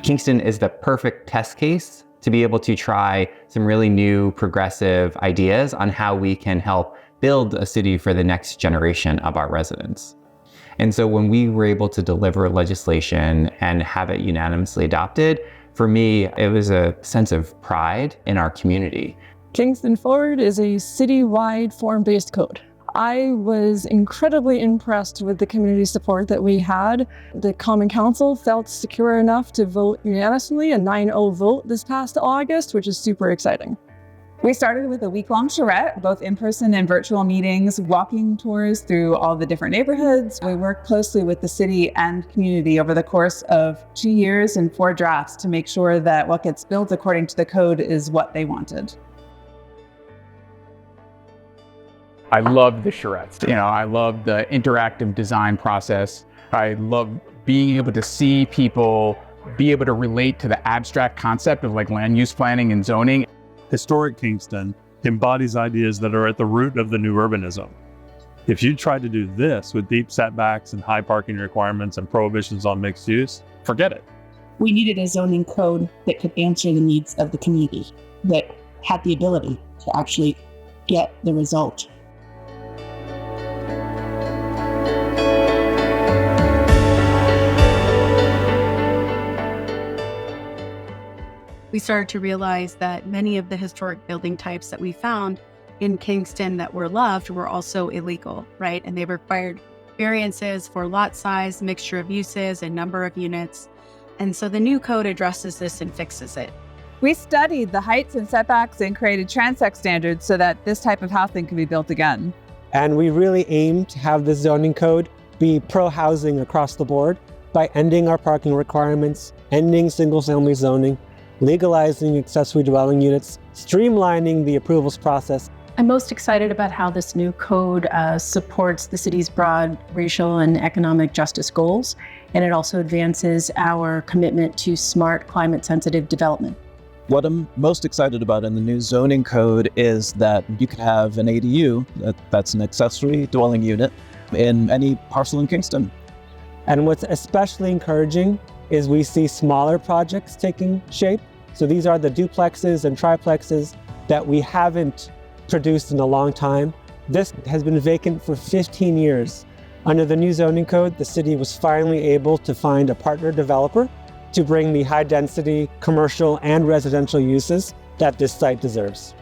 Kingston is the perfect test case to be able to try some really new progressive ideas on how we can help build a city for the next generation of our residents. And so when we were able to deliver legislation and have it unanimously adopted, for me, it was a sense of pride in our community. Kingston Forward is a city-wide form-based code. I was incredibly impressed with the community support that we had. The Common Council felt secure enough to vote unanimously, a 9-0 vote this past August, which is super exciting. We started with a week-long charrette, both in-person and virtual meetings, walking tours through all the different neighborhoods. We worked closely with the city and community over the course of 2 years and 4 drafts to make sure that what gets built according to the code is what they wanted. I love the charrettes. I love the interactive design process. I love being able to see people be able to relate to the abstract concept of like land use planning and zoning. Historic Kingston embodies ideas that are at the root of the new urbanism. If you tried to do this with deep setbacks and high parking requirements and prohibitions on mixed use, forget it. We needed a zoning code that could answer the needs of the community, that had the ability to actually get the result. We started to realize that many of the historic building types that we found in Kingston that were loved were also illegal, right? And they required variances for lot size, mixture of uses, and number of units. And so the new code addresses this and fixes it. We studied the heights and setbacks and created transect standards so that this type of housing can be built again. And we really aim to have the zoning code be pro-housing across the board by ending our parking requirements, ending single-family zoning, legalizing accessory dwelling units, streamlining the approvals process. I'm most excited about how this new code supports the city's broad racial and economic justice goals, and it also advances our commitment to smart, climate-sensitive development. What I'm most excited about in the new zoning code is that you could have an ADU, that's an accessory dwelling unit, in any parcel in Kingston. And what's especially encouraging is we see smaller projects taking shape. So these are the duplexes and triplexes that we haven't produced in a long time. This has been vacant for 15 years. Under the new zoning code, the city was finally able to find a partner developer to bring the high density commercial and residential uses that this site deserves.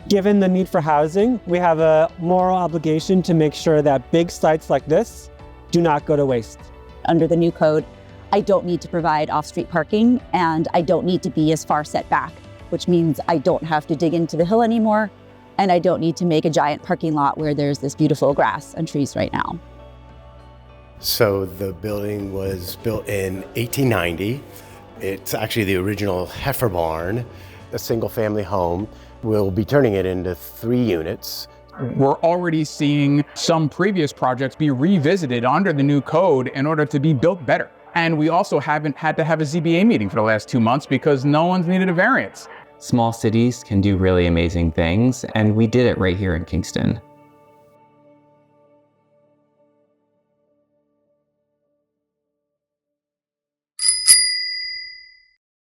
Given the need for housing, we have a moral obligation to make sure that big sites like this do not go to waste. Under the new code, I don't need to provide off-street parking, and I don't need to be as far set back, which means I don't have to dig into the hill anymore, and I don't need to make a giant parking lot where there's this beautiful grass and trees right now. So the building was built in 1890. It's actually the original heifer barn, a single-family home. We'll be turning it into 3 units. We're already seeing some previous projects be revisited under the new code in order to be built better. And we also haven't had to have a ZBA meeting for the last 2 months because no one's needed a variance. Small cities can do really amazing things, and we did it right here in Kingston.